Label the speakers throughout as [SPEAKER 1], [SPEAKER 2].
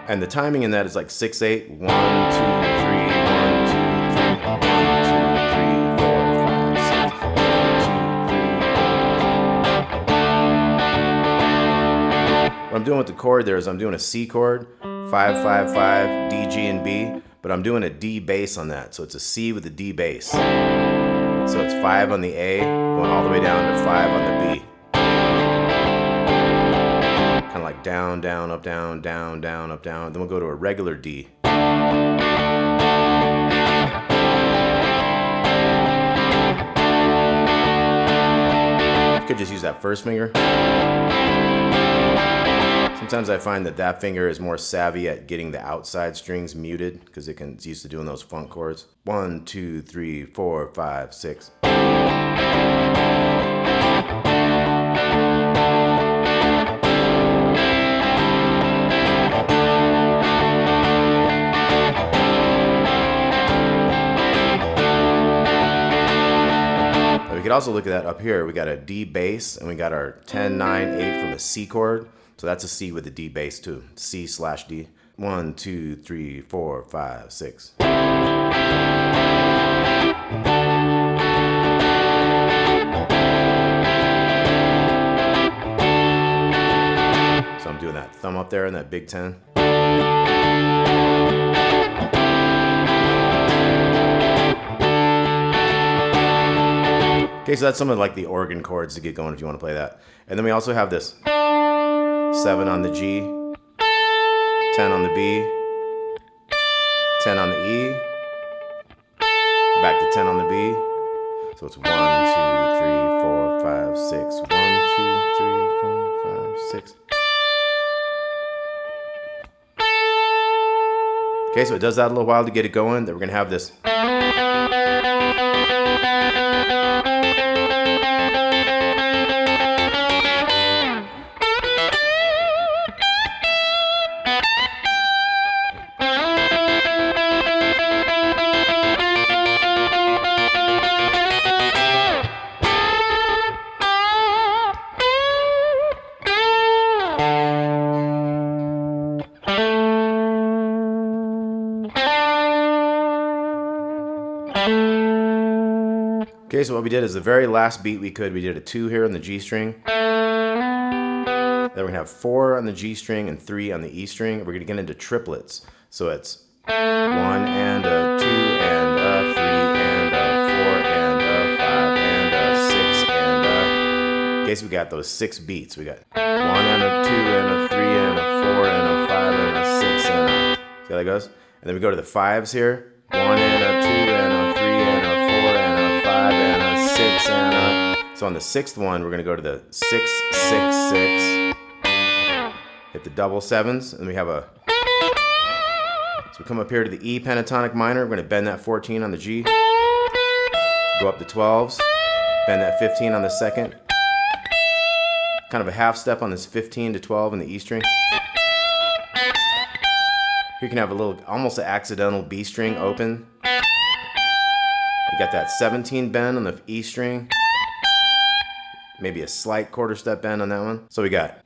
[SPEAKER 1] And the timing in that is like 6/8, 1, 2, 3, 1, 2, 3, 1, 2, 3, 4, 5, 6, 1, 2, 3. What I'm doing with the chord there is I'm doing a C chord, 5, 5, 5, D, G, and B, but I'm doing a D bass on that, so it's a C with a D bass. So it's 5 on the A, going all the way down to 5 on the B. Kind of like down, down, up, down, down, down, up, down. Then we'll go to a regular D. You could just use that first finger. Sometimes I find that that finger is more savvy at getting the outside strings muted because it's used to doing those funk chords. 1, 2, 3, 4, 5, 6. We could also look at that up here. We got a D bass and we got our 10, 9, 8 from a C chord. So that's a C with a D bass too. C/D. 1, 2, 3, 4, 5, 6. So I'm doing that thumb up there in that big 10. Okay, so that's some of like the organ chords to get going if you want to play that. And then we also have this 7 on the G, 10 on the B, 10 on the E, back to 10 on the B. So it's 1, 2, 3, 4, 5, 6. 1, 2, 3, 4, 5, 6. Okay, so it does that a little while to get it going. Then we're going to have this. Okay, so what we did is the very last beat we did a 2 here on the G string. Then we're gonna have 4 on the G string and 3 on the E string. We're gonna get into triplets. So it's 1 and a 2 and a 3 and a 4 and a 5 and a 6 and a... Okay, so we got those 6 beats. We got 1 and a 2 and a 3 and a 4 and a 5 and a 6 and a... See how that goes? And then we go to the 5s here. 1 and a 2 and a 3 and a 4 and a 5 and a 6 and a... So on the 6th one, we're going to go to the 6, 6, 6. Hit the double 7s, and we have a... So we come up here to the E pentatonic minor. We're going to bend that 14 on the G. Go up the 12s. Bend that 15 on the 2nd. Kind of a half step on this 15 to 12 in the E string. Here you can have a little, almost an accidental B string open. You got that 17 bend on the E string. Maybe a slight quarter step bend on that one. So we got.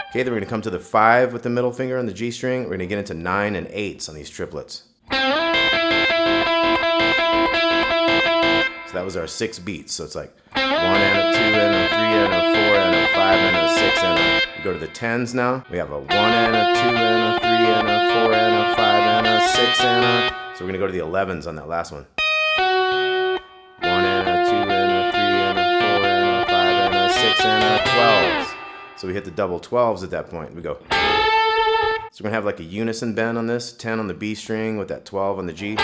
[SPEAKER 1] Okay, then we're going to come to the 5 with the middle finger on the G string. We're going to get into 9 and 8s on these triplets. So that was our 6 beats. So it's like 1 and a 2 and a 3 and a 4 and a 5 and a 6 and a... We go to the 10s now. We have a 1 and a 2 and a 3 and a 4 and a 5 and a 6 and a... So we're going to go to the 11s on that last one. 1 and a 2 and a 3 and a 4 and a 5 and a 6 and a 12s. So we hit the double 12s at that point. We go. So we're going to have like a unison bend on this. 10 on the B string with that 12 on the G.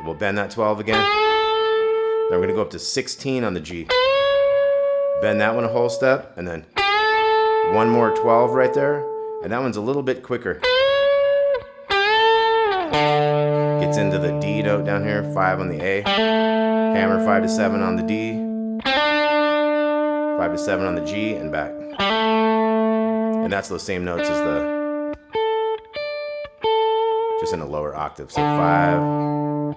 [SPEAKER 1] We'll bend that 12 again. Then we're going to go up to 16 on the G. Bend that one a whole step. And then one more 12 right there. And that one's a little bit quicker. Gets into the D note down here. 5 on the A. Hammer 5 to 7 on the D. 5 to 7 on the G and back. And that's those same notes as the... Just in a lower octave. So 5...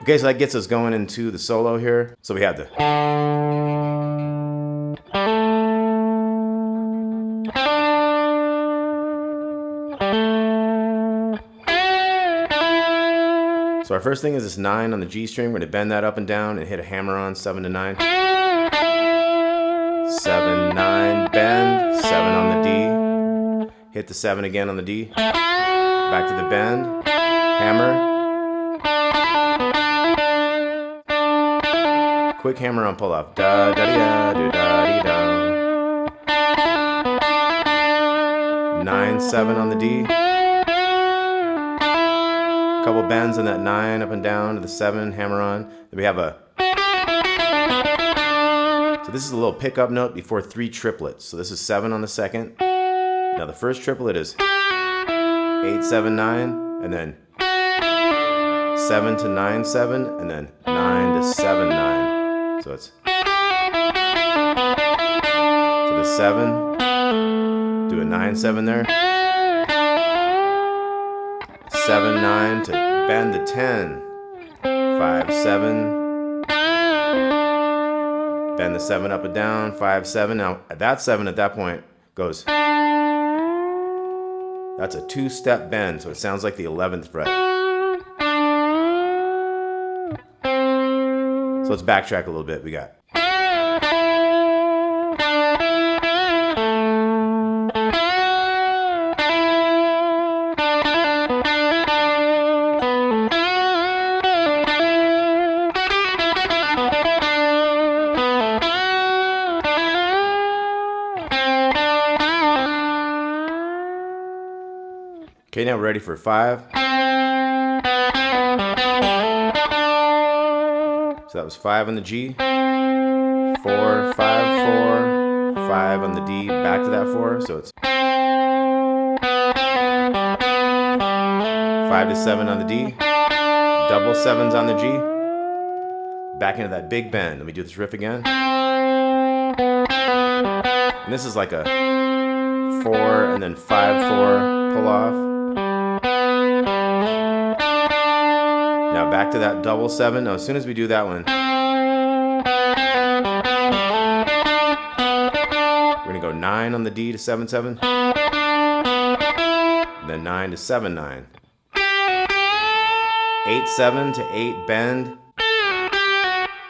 [SPEAKER 1] Okay, so that gets us going into the solo here. So we have the... So our first thing is this 9 on the G string. We're going to bend that up and down and hit a hammer on 7 to 9. 7, 9, bend, 7 on the D. Hit the 7 again on the D. Back to the bend, hammer. Quick hammer on pull off. Da da da da da da. 9, 7 on the D. Couple bends on that 9 up and down to the 7, hammer on. Then we have a... So this is a little pickup note before 3 triplets. So this is 7 on the second. Now the first triplet is 8, 7, 9, and then 7 to 9, 7, and then 9 to 7, 9. So it's... So the 7, do a 9, 7 there. 7, 9 to bend the 10. 5, 7. Bend the 7 up and down. 5, 7. Now that 7 at that point goes... That's a 2-step bend, so it sounds like the 11th fret. So let's backtrack a little bit. We got... Okay, now we're ready for 5. So that was 5 on the G, 4, 5, 4, 5 on the D, back to that 4. So it's 5 to 7 on the D, double 7s on the G, back into that big bend. Let me do this riff again. And this is like a 4 and then 5, 4 pull off. Now back to that double 7. Now as soon as we do that one, we're going to go 9 on the D to 7, 7. And then 9 to 7, 9. 8, 7 to 8 bend.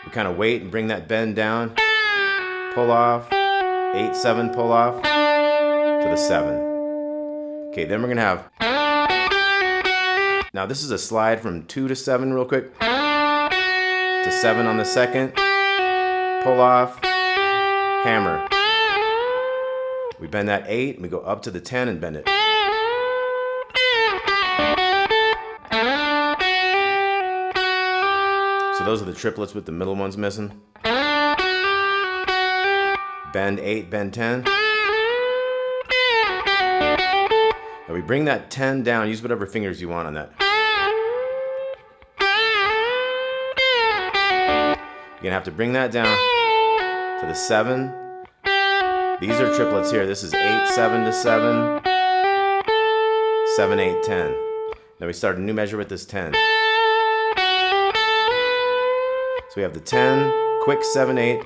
[SPEAKER 1] We kind of wait and bring that bend down. Pull off. 8, 7 pull off to the 7. Okay, then we're going to have... Now this is a slide from 2 to 7 real quick. To 7 on the second. Pull off. Hammer. We bend that 8 and we go up to the 10 and bend it. So those are the triplets with the middle ones missing. Bend 8, bend 10. Now we bring that 10 down. Use whatever fingers you want on that. You're going to have to bring that down to the 7. These are triplets here. This is 8, 7 to 7. 7, 8, 10. Now we start a new measure with this 10. So we have the 10, quick 7, 8,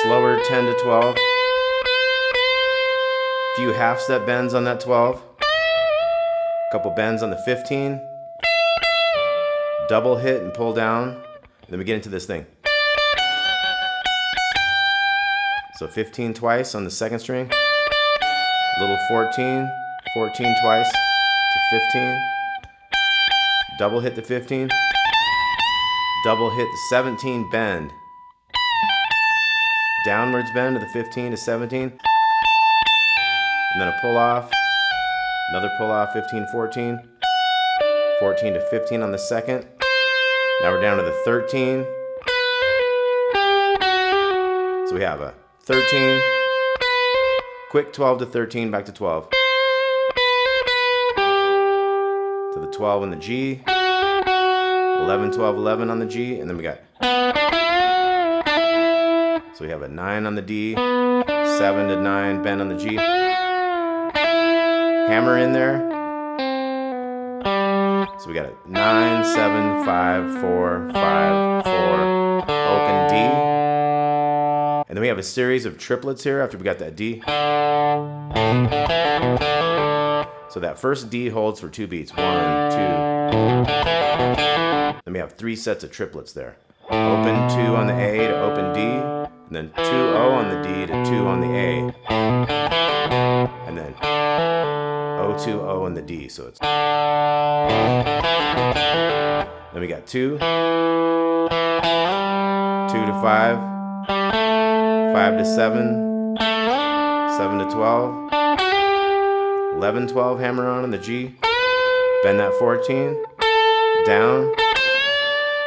[SPEAKER 1] slower 10 to 12. Few half-step bends on that 12. Couple bends on the 15. Double hit and pull down. Then we get into this thing. So 15 twice on the second string. Little 14. 14 twice to 15. Double hit the 15. Double hit the 17 bend. Downwards bend to the 15 to 17. And then a pull off. Another pull off, 15, 14. 14 to 15 on the second. Now we're down to the 13. So we have a 13, quick 12 to 13, back to 12. To the 12 on the G. 11, 12, 11 on the G. And then we got... So we have a 9 on the D. 7 to 9, bend on the G. Hammer in there. So we got a 9, 7, 5, 4, 5, 4, open D. And then we have a series of triplets here after we got that D. So that first D holds for 2 beats. 1, 2. Then we have 3 sets of triplets there. Open 2 on the A to open D, and then 2 O on the D to 2 on the A, and then O 2 O on the D. So it's. Then we got 2, 2 to 5, 5 to 7, 7 to 12, 11, 12 hammer on the G, bend that 14, down,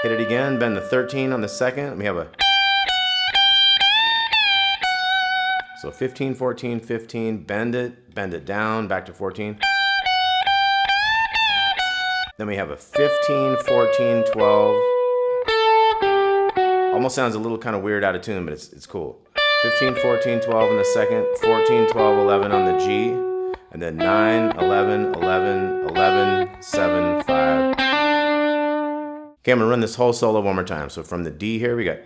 [SPEAKER 1] hit it again, bend the 13 on the second, we have a, so 15, 14, 15, bend it down, back to 14. Then we have a 15, 14, 12. Almost sounds a little kind of weird out of tune, but it's cool. 15, 14, 12 on the second, 14, 12, 11 on the G, and then 9, 11, 11, 11, 7, 5. Okay, I'm gonna run this whole solo one more time. So from the D here, we got.